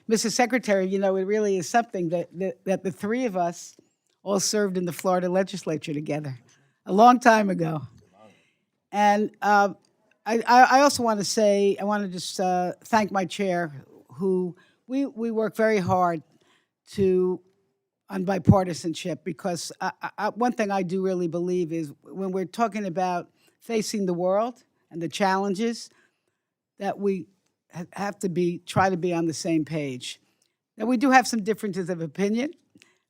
Mr. Secretary, you know, it really is something that the three of us all served in the Florida legislature together a long time ago. And I also want to say, I want to just thank my chair, who we work very hard to on bipartisanship, because one thing I do really believe is when we're talking about facing the world and the challenges, that we have to try to be on the same page. Now, we do have some differences of opinion,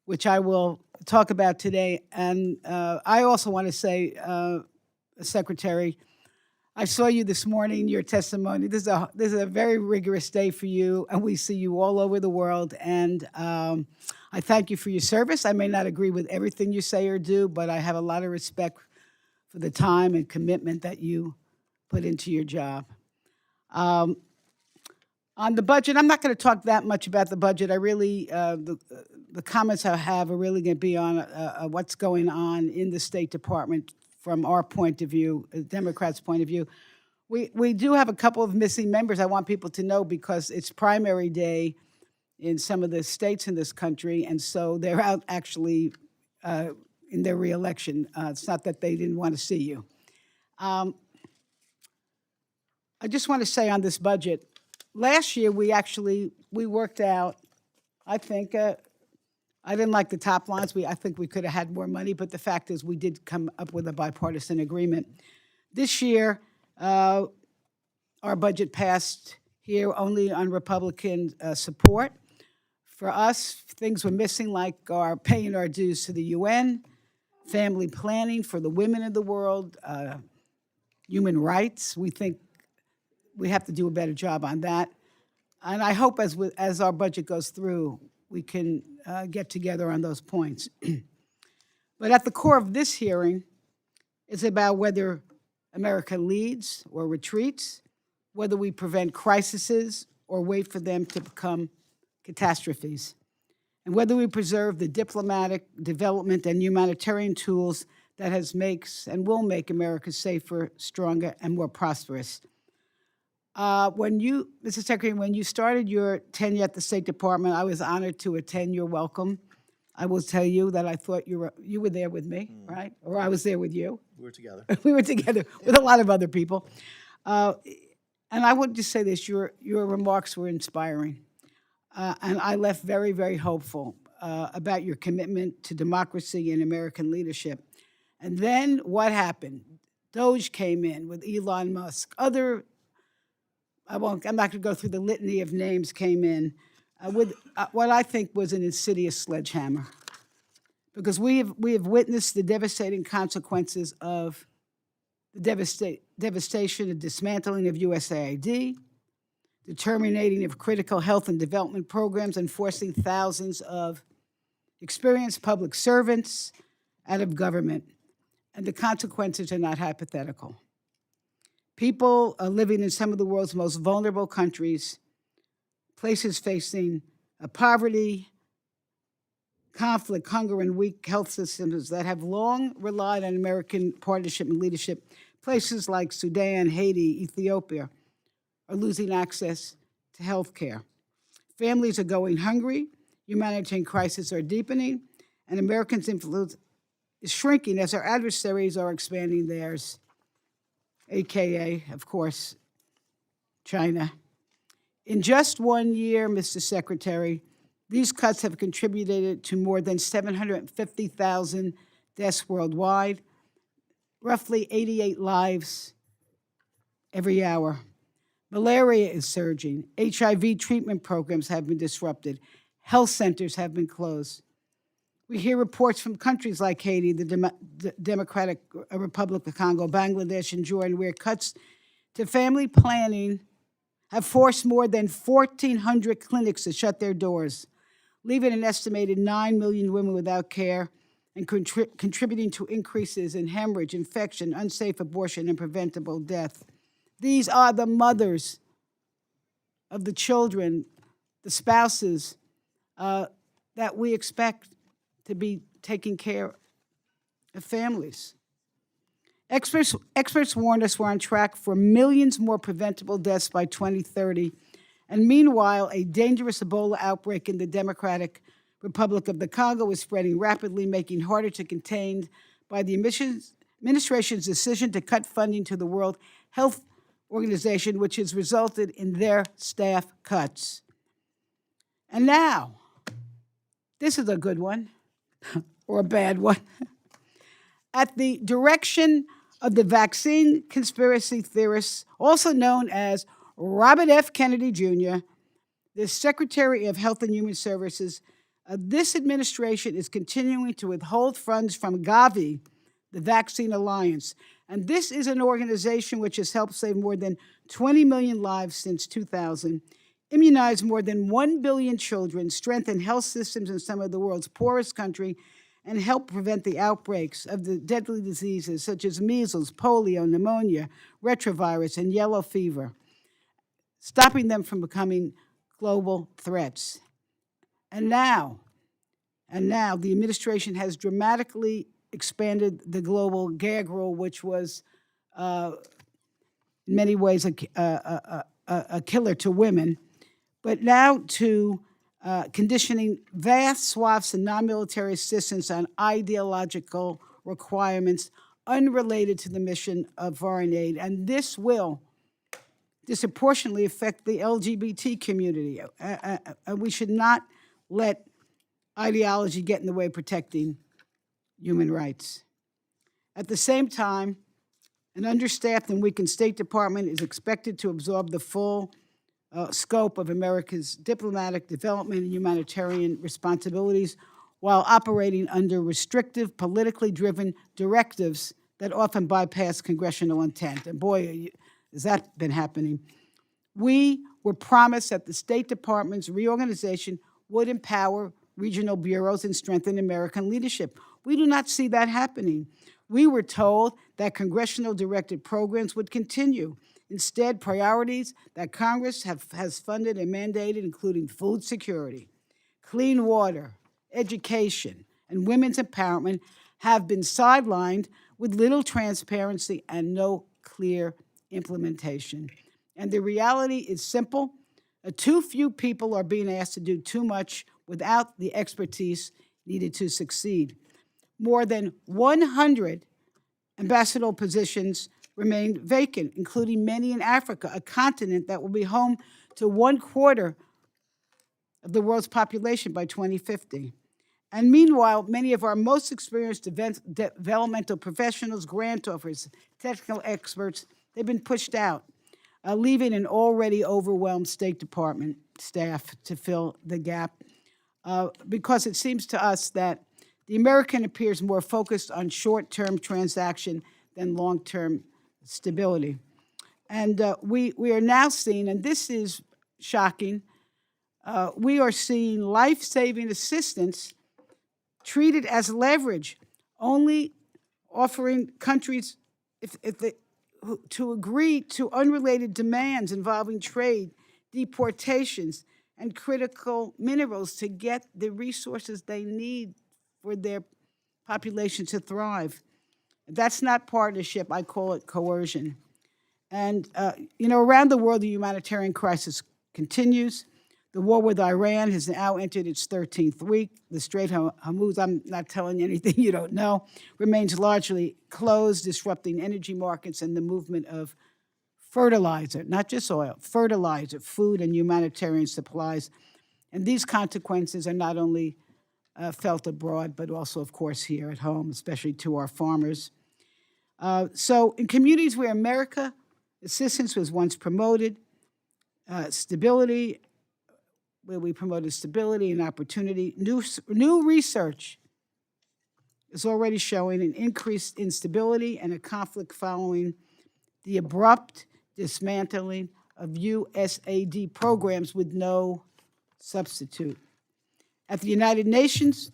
which I will talk about today. And I also want to say, Secretary, I saw you this morning, your testimony. This is a very rigorous day for you, and we see you all over the world. And I thank you for your service. I may not agree with everything you say or do, but I have a lot of respect for the time and commitment that you put into your job. On the budget, I'm not going to talk that much about the budget. I really, the comments I have are really going to be on what's going on in the State Department from our point of view, the Democrats' point of view. We do have a couple of missing members. I want people to know, because it's primary day in some of the states in this country, and so they're out actually in their reelection. It's not that they didn't want to see you. I just want to say on this budget, last year we worked out, I think, I didn't like the top lines. I think we could have had more money, but the fact is we did come up with a bipartisan agreement. This year, our budget passed here only on Republican support. For us, things were missing, like our paying our dues to the UN, family planning for the women of the world, human rights. We think we have to do a better job on that. And I hope as our budget goes through, we can get together on those points. But at the core of this hearing is about whether America leads or retreats, whether we prevent crises or wait for them to become catastrophes, and whether we preserve the diplomatic, development, and humanitarian tools that makes and will make America safer, stronger, and more prosperous. Mr. Secretary, when you started your tenure at the State Department, I was honored to attend your welcome. I will tell you that I thought you were there with me, right? Or I was there with you. We were together. We were together with a lot of other people. And I would just say this, your remarks were inspiring. And I left very, very hopeful about your commitment to democracy and American leadership. And then what happened? Doge came in with Elon Musk. I'm not going to go through the litany of names, came in with what I think was an insidious sledgehammer. Because we have witnessed the devastating consequences of the devastation and dismantling of USAID, the terminating of critical health and development programs, and forcing thousands of experienced public servants out of government. And the consequences are not hypothetical. People are living in some of the world's most vulnerable countries, places facing poverty, conflict, hunger, and weak health systems that have long relied on American partnership and leadership. Places like Sudan, Haiti, Ethiopia are losing access to health care. Families are going hungry, humanitarian crises are deepening, and Americans' influence is shrinking as our adversaries are expanding theirs, AKA, of course, China. In just 1 year, Mr. Secretary, these cuts have contributed to more than 750,000 deaths worldwide, roughly 88 lives every hour. Malaria is surging. HIV treatment programs have been disrupted. Health centers have been closed. We hear reports from countries like Haiti, the Democratic Republic of Congo, Bangladesh, and Jordan, where cuts to family planning have forced more than 1,400 clinics to shut their doors, leaving an estimated 9 million women without care and contributing to increases in hemorrhage, infection, unsafe abortion, and preventable death. These are the mothers of the children, the spouses that we expect to be taking care of families. Experts warned us we're on track for millions more preventable deaths by 2030, And meanwhile, a dangerous Ebola outbreak in the Democratic Republic of the Congo is spreading rapidly, making it harder to contain by the administration's decision to cut funding to the World Health Organization, which has resulted in their staff cuts. And now, this is a good one, or a bad one. At the direction of the vaccine conspiracy theorists, also known as Robert F. Kennedy Jr., the Secretary of Health and Human Services, this administration is continuing to withhold funds from Gavi, the Vaccine Alliance. And this is an organization which has helped save more than 20 million lives since 2000, immunized more than 1 billion children, strengthened health systems in some of the world's poorest countries, and help prevent the outbreaks of the deadly diseases such as measles, polio, pneumonia, retrovirus, and yellow fever, stopping them from becoming global threats. And now, the administration has dramatically expanded the global gag rule, which was in many ways a killer to women, but now to conditioning vast swaths of non-military assistance on ideological requirements unrelated to the mission of foreign aid. And this will disproportionately affect the LGBT community. And we should not let ideology get in the way of protecting human rights. At the same time, an understaffed and weakened State Department is expected to absorb the full scope of America's diplomatic, development, and humanitarian responsibilities while operating under restrictive, politically driven directives that often bypass congressional intent. And boy, has that been happening. We were promised that the State Department's reorganization would empower regional bureaus and strengthen American leadership. We do not see that happening. We were told that congressional directed programs would continue. Instead, priorities that Congress has funded and mandated, including food security, clean water, education, and women's empowerment, have been sidelined with little transparency and no clear implementation. And the reality is simple. Too few people are being asked to do too much without the expertise needed to succeed. More than 100 ambassadorial positions remain vacant, including many in Africa, a continent that will be home to 1/4 of the world's population by 2050. And meanwhile, many of our most experienced developmental professionals, grant offers, technical experts, they've been pushed out, leaving an already overwhelmed State Department staff to fill the gap, because it seems to us that the American appears more focused on short-term transaction than long-term stability. And we are now seeing, and this is shocking, we are seeing life-saving assistance treated as leverage, only offering countries to agree to unrelated demands involving trade, deportations, and critical minerals to get the resources they need for their population to thrive. That's not partnership. I call it coercion. And, around the world, the humanitarian crisis continues. The war with Iran has now entered its 13th week. The Strait of Hormuz, I'm not telling you anything you don't know, remains largely closed, disrupting energy markets and the movement of fertilizer, not just oil, fertilizer, food, and humanitarian supplies. And these consequences are not only felt abroad, but also, of course, here at home, especially to our farmers. So in communities where America assistance was once promoted, where we promoted stability and opportunity, new research is already showing an increased instability and a conflict following the abrupt dismantling of USAID programs with no substitute. At the United Nations,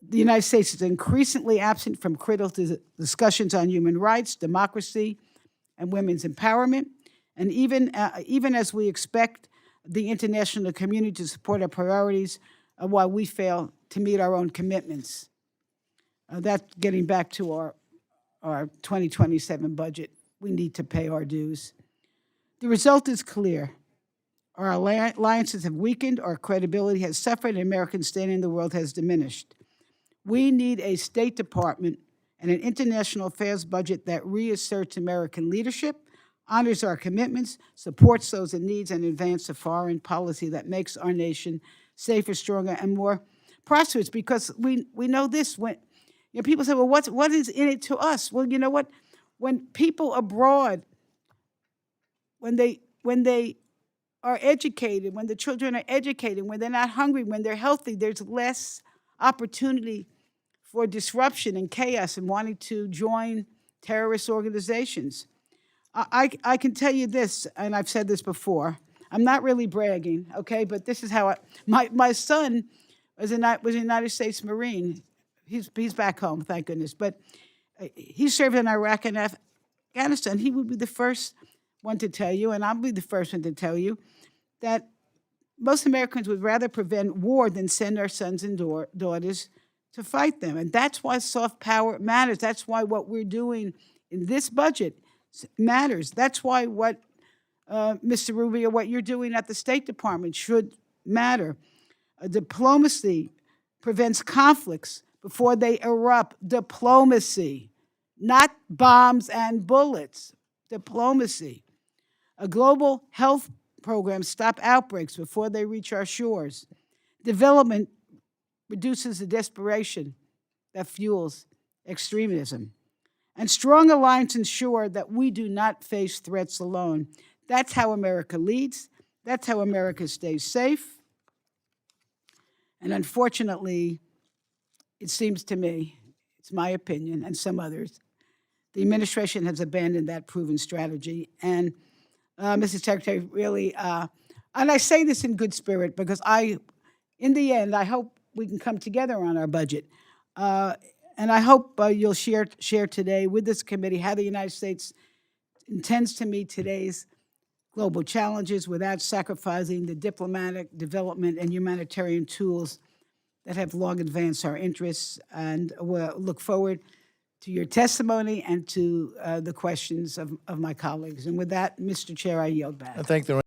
the United States is increasingly absent from critical discussions on human rights, democracy, and women's empowerment. And even as we expect the international community to support our priorities, while we fail to meet our own commitments. That's getting back to our 2027 budget. We need to pay our dues. The result is clear. Our alliances have weakened, our credibility has suffered, and American standing in the world has diminished. We need a State Department and an international affairs budget that reasserts American leadership, honors our commitments, supports those in need, and advances a foreign policy that makes our nation safer, stronger, and more prosperous. Because we know this, when people say, well, what is in it to us? Well, you know what? When people abroad, when they are educated, when the children are educated, when they're not hungry, when they're healthy, there's less opportunity for disruption and chaos and wanting to join terrorist organizations. I can tell you this, and I've said this before. I'm not really bragging, okay, but this is how my son was a United States Marine. He's back home, thank goodness. But he served in Iraq and Afghanistan. He would be the first one to tell you, and I'll be the first one to tell you, that most Americans would rather prevent war than send our sons and daughters to fight them. And that's why soft power matters. That's why what we're doing in this budget matters. That's why what, Mr. Rubio, what you're doing at the State Department should matter. Diplomacy prevents conflicts before they erupt. Diplomacy, not bombs and bullets. Diplomacy. A global health program stop outbreaks before they reach our shores. Development reduces the desperation that fuels extremism. And strong alliances ensure that we do not face threats alone. That's how America leads. That's how America stays safe. And unfortunately, it seems to me, it's my opinion and some others, the administration has abandoned that proven strategy. And Mr. Secretary, really, and I say this in good spirit because in the end, I hope we can come together on our budget. And I hope you'll share today with this committee how the United States intends to meet today's global challenges without sacrificing the diplomatic, development, and humanitarian tools that have long advanced our interests. And we'll look forward to your testimony and to the questions of my colleagues. And with that, Mr. Chair, I yield back. I thank the